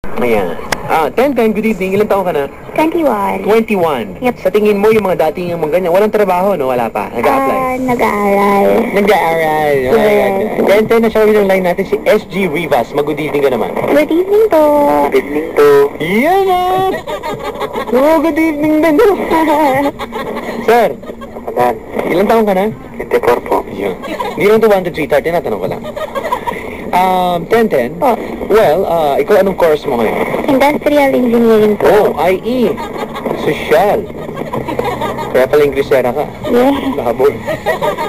Ayan. 10, good evening. Ilang taon ka na? 21. 21. Yep. Sa tingin mo, yung mga dating yung mga ganyan, walang trabaho, no? Wala pa. Nag-a-apply. Nag-aaral. Nag-aaral. Oh my Yes. God. 10, nasa ulit ng line natin si SG Rivas. Mag-good evening ka naman. Good evening po. Good evening to. Yan ah! Oh, good evening din. Sir, Adan, ilang taon ka na? 24 po. Yun. Hindi lang to 1 to 3 start. Tinatanong ko lang. 10. Po. Well, ikaw anong course mo ngayon? Industrial engineering po. Oh, IE. Social. Kaya pala Inglesera ka. Yeah. Lahabol.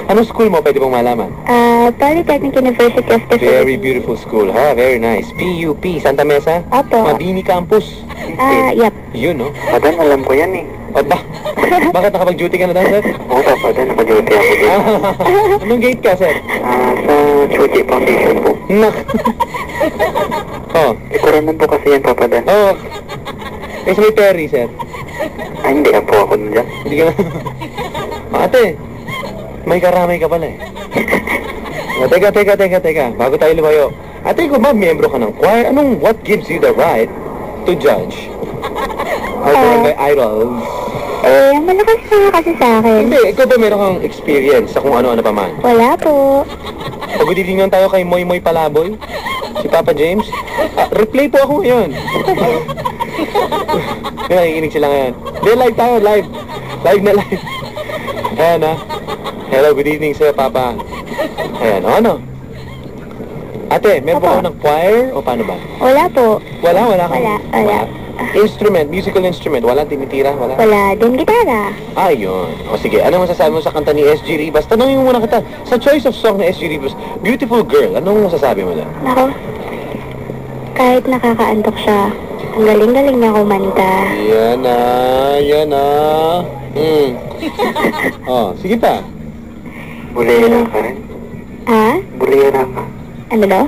Anong school mo? Pwede bang malaman? Polytechnic University of the Very Philippines. beautiful school, ha? Very nice. PUP, Santa Mesa? Opo. Mabini Campus. Yep. Yun, no? Adan, alam ko yan eh. O ba? Bakit nakapag-duty ka na doon, sir? Oo, Papa, Adan, naka-duty ako dito. Anong gate ka, sir? Sa Chuji Foundation po. Nak. Oh. Ikuranan po kasi yan, Papa Dan. Oh. Kasi may Perry, sir. Ay, hindi na po ako dyan. Hindi ka na. Ate, may karamay ka pala eh. Teka. Bago tayo lumayo. Ate, kung ba miyembro ka ng choir, what gives you the right to judge our barangay idols? Malakas na kasi sa akin. Hindi, ikaw ba meron kang experience sa kung ano-ano pa man? Wala po. Good evening lang tayo kay Moy Moy Palaboy, si Papa James. Replay po ako ngayon. May nakikinig sila ngayon. Hindi, live tayo, live. Live na live. Ayan Hello, good evening sa'yo, Papa. Ayan, ano? Ate, meron po Opo. ako ng choir o paano ba? Wala po. Wala kang... Wala. Instrument, musical instrument, wala tinitira, wala? Wala din gitara. Ayun. O sige, ano masasabi mo sa kanta ni SG Rivas? Tanongin mo muna kita. Sa choice of song ni SG Rivas, Beautiful Girl, anong masasabi mo na? Nako. Kahit nakakaantok siya, ang galing-galing niya kumanta. Yan na. Oh, sige pa. Bulera ka rin. Ha? Bulera ka. Ano daw?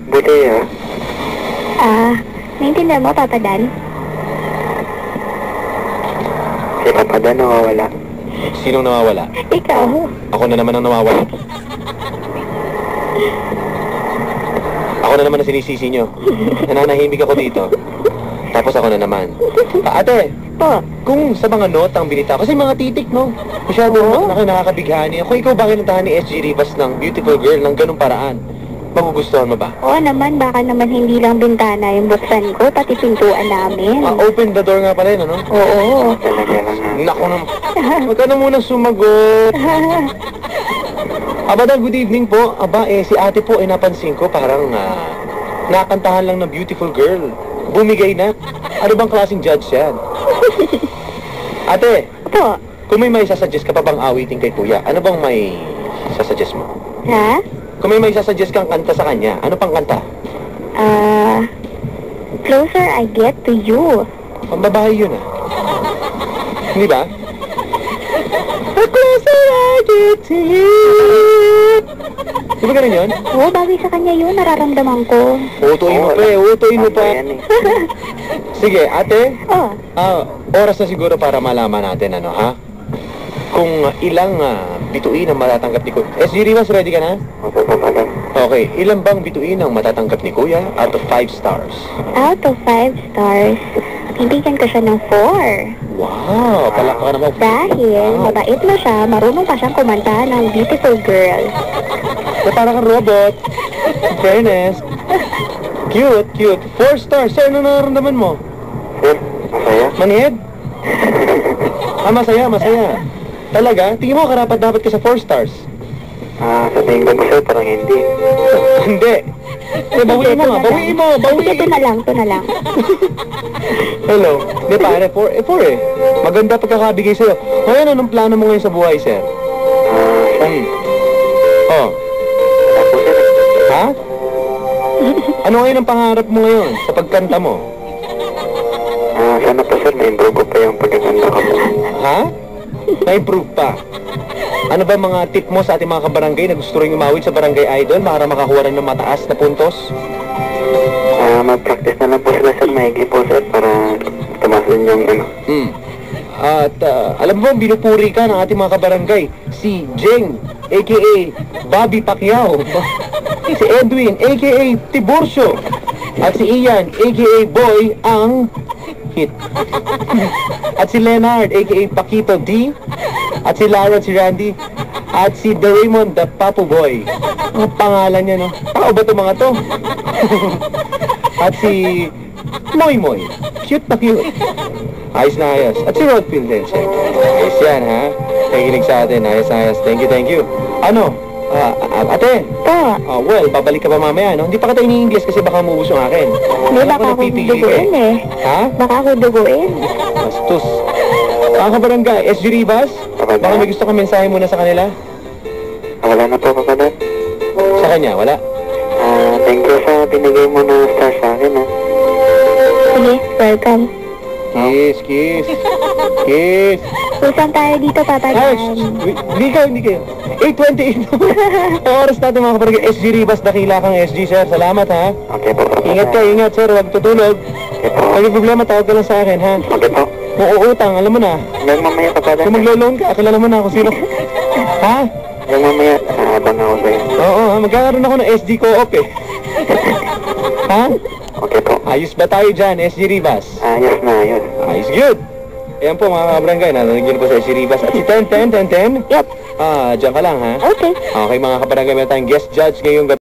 Bulera. Naintindihan mo, Papa Dan? Si Papa Dan nawawala. Sinong nawawala? Ikaw. Ako na naman ang nawawala. Ako na naman ang sinisisi nyo. Nananahimik ako dito. Tapos ako na naman. Ate, Po. kung sa mga notang binita, kasi mga titik, no? Masyadong nakakabighani. Kung ikaw ba kinantahan ni SG Rivas ng Beautiful Girl ng ganung paraan, magugustuhan mo ba? Oo naman, baka naman hindi lang bintana yung buksan ko, pati pintuan namin. Open the door nga pala yun, ano? Oo. Talaga lang ha. Naku naman. Huwag ka na munang sumagot. Aba good evening po. Si ate po ay napansin ko parang nakantahan lang ng Beautiful Girl. Bumigay na. Ano bang klaseng judge yan? Ate, Po. kung may sasuggest ka pa bang awitin kay kuya, ano bang may sasuggest mo? Ha? Kung may sasuggest kang kanta sa kanya, ano pang kanta? Closer I get to you. Pambabahay yun Hindi ba? The closer I get to you. Di ba ganun yun? Oo, bagay sa kanya yun, nararamdaman ko. Utuin mo pa utuin mo pa. Yan eh. Sige, ate, Oh, oras na siguro para malaman natin, kung ilang bituin ang matatanggap ni Kuya. SG Rivas, ready ka na? Opo, Papa Dan. Okay, ilang bang bituin ang matatanggap ni Kuya out of 5 stars? out of 5 stars, bibigyan ko siya ng 4. Wow, palakpakan naman. Dahil mabait na siya, marunong pa siyang kumanta ng Beautiful Girl. Parang kang robot. In fairness. Cute. 4 stars. Sir, ano nararamdaman mo? Sir, masaya? Manhid? Masaya. Talaga? Tingin mo, karapat-dapat ka sa 4 stars. Sa tingin ko po sir, parang hindi. Hindi. Bawiin mo. Ito na lang. Hello. Di pare, 4 eh. Maganda pagkakabigay sa'yo. Ngayon, anong plano mo ngayon sa buhay, sir? Oh. Ako sir, Ha? Ano ngayon ang pangarap mo ngayon sa pagkanta mo? sana po sir, ma-improve ko pa yung pagkakanta ko po. Ha? Na-improve pa. Ano ba mga tip mo sa ating mga kabarangay na gusto rin umawit sa barangay idol para makakuha rin ng mataas na puntos? Mag-practice na lang po sila sir, maigi po sir, para tumaas din yung At alam mo, binupuri ka ng ating mga kabarangay. Si Jeng, a.k.a. Bobby Pacquiao. Si Edwin, a.k.a. Tiburcio. At si Ian, a.k.a. Boy, ang hit. At si Leonard, a.k.a. Paquito D. At si Lara at si Randy. At si Raymond, the Papu Boy. Ang pangalan niya, no? Tao ba ito mga to? At si Moy Moy. Cute na cute. Ayos na ayos. At si Rodfield din, syempre. Ayos yan, ha? Nakikinig sa atin. Ayos na ayos. Thank you, thank you. Ano? Ate? Po. Well, babalik ka pa mamaya, no? Hindi pa kita ini-English kasi baka maubos yung akin. Hindi, Alam ko baka ako napipili ka duguin eh. Ha? Baka ako duguin. Bastos. Mga kabarangay, SG Rivas? Baka may gusto ka mensahe muna sa kanila? Wala na po, kapalit. Sa kanya, wala? Thank you sa binigay mo ng star sa akin, ha. Sige, welcome. Kiss, kiss. Kiss. Pusan tayo dito, Papa Ay, Dan. hindi kayo. 8:28 ang oras natin mga kabarangay. SG Rivas, dakila kang SG, sir. Salamat, ha? Okay po, kapalit. Ingat ka, ingat, sir. Huwag tutulog. Okay po. Pag may problema, tawag ka lang sa akin, ha? Okay po. Kung uutang, alam mo na. Hanggang mamaya, kapalit. Kung maglo-loan ka, kilala mo na kung sino. Ha? Hanggang mamaya, abang ako sa'yo. Oo, ha? Magkakaroon ako ng SG Co-op, eh. Ha? Okay po. Ayos ba tayo dyan, SG Rivas? Ayos na, ayos. Ayos, good. Ayan po mga kabarangay, narinig niyo na po sa SG Rivas. At si 10. Yep. Diyan ka lang, ha? Okay. Okay mga kabarangay, meron tayong guest judge ngayong gabi.